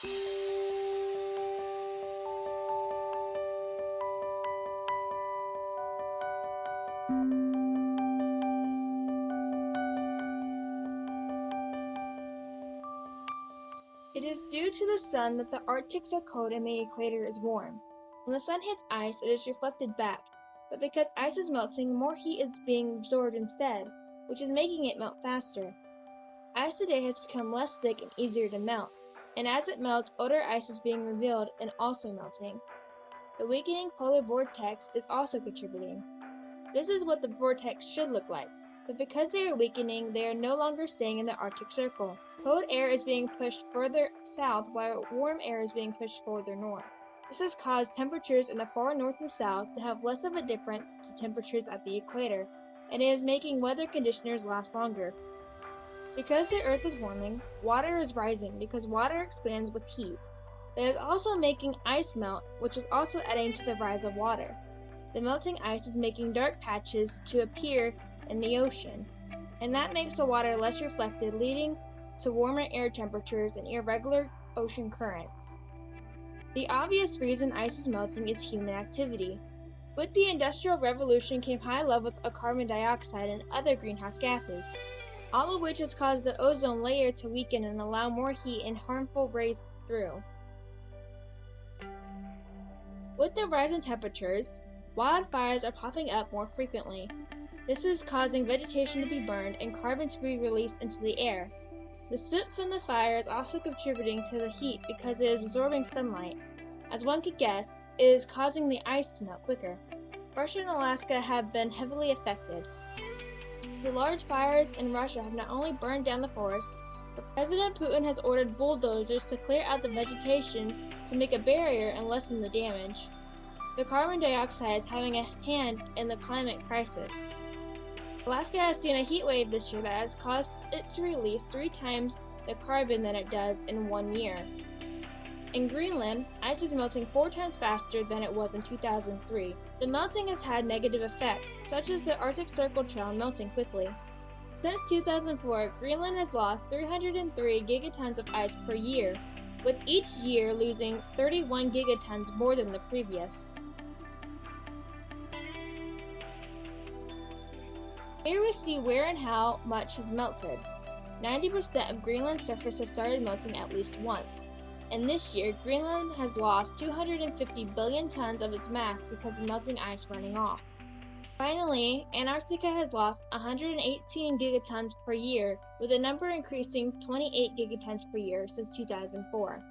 It is due to the sun that the Arctics are cold and the equator is warm. When the sun hits ice, it is reflected back, but because ice is melting, more heat is being absorbed instead, which is making it melt faster. Ice today has become less thick and easier to melt, and as it melts, older ice is being revealed and also melting. The weakening polar vortex is also contributing. This is what the vortex should look like, but because they are weakening, they are no longer staying in the Arctic Circle. Cold air is being pushed further south while warm air is being pushed further north. This has caused temperatures in the far north and south to have less of a difference to temperatures at the equator, and it is making weather conditioners last longer. Because the Earth is warming, water is rising because water expands with heat. That is also making ice melt, which is also adding to the rise of water. The melting ice is making dark patches to appear in the ocean, and that makes the water less reflected, leading to warmer air temperatures and irregular ocean currents. The obvious reason ice is melting is human activity. With the Industrial Revolution came high levels of carbon dioxide and other greenhouse gases, all of which has caused the ozone layer to weaken and allow more heat and harmful rays through. With the rise in temperatures, wildfires are popping up more frequently. This is causing vegetation to be burned and carbon to be released into the air. The soot from the fire is also contributing to the heat because it is absorbing sunlight. As one could guess, it is causing the ice to melt quicker. Russia and Alaska have been heavily affected. The large fires in Russia have not only burned down the forest, but President Putin has ordered bulldozers to clear out the vegetation to make a barrier and lessen the damage. The carbon dioxide is having a hand in the climate crisis. Alaska has seen a heat wave this year that has caused it to release 3 times the carbon than it does in 1 year. In Greenland, ice is melting 4 times faster than it was in 2003. The melting has had negative effects, such as the Arctic Circle trail melting quickly. Since 2004, Greenland has lost 303 gigatons of ice per year, with each year losing 31 gigatons more than the previous. Here we see where and how much has melted. 90% of Greenland's surface has started melting at least once, and this year Greenland has lost 250 billion tons of its mass because of melting ice running off. Finally, Antarctica has lost 118 gigatons per year, with the number increasing 28 gigatons per year since 2004.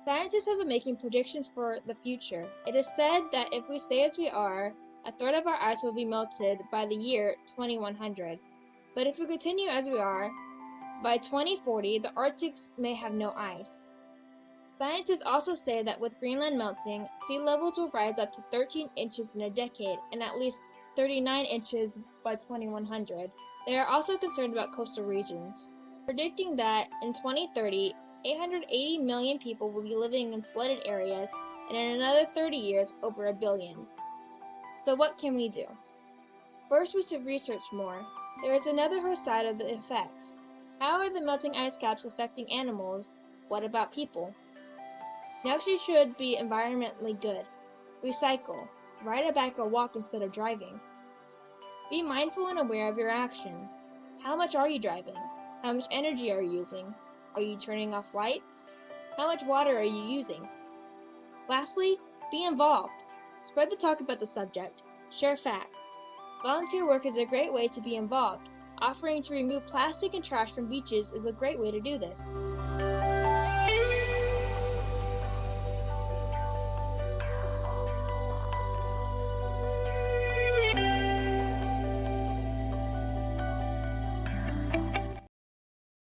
Scientists have been making predictions for the future. It is said that if we stay as we are, a third of our ice will be melted by the year 2100. But if we continue as we are, by 2040, the Arctic may have no ice. Scientists also say that with Greenland melting, sea levels will rise up to 13 inches in a decade and at least 39 inches by 2100. They are also concerned about coastal regions, predicting that in 2030, 880 million people will be living in flooded areas, and in another 30 years, over 1 billion. So what can we do? First, we should research more. There is another side of the effects. How are the melting ice caps affecting animals? What about people? Next, you should be environmentally good. Recycle. Ride a bike or walk instead of driving. Be mindful and aware of your actions. How much are you driving? How much energy are you using? Are you turning off lights? How much water are you using? Lastly, be involved. Spread the talk about the subject. Share facts. Volunteer work is a great way to be involved. Offering to remove plastic and trash from beaches is a great way to do this.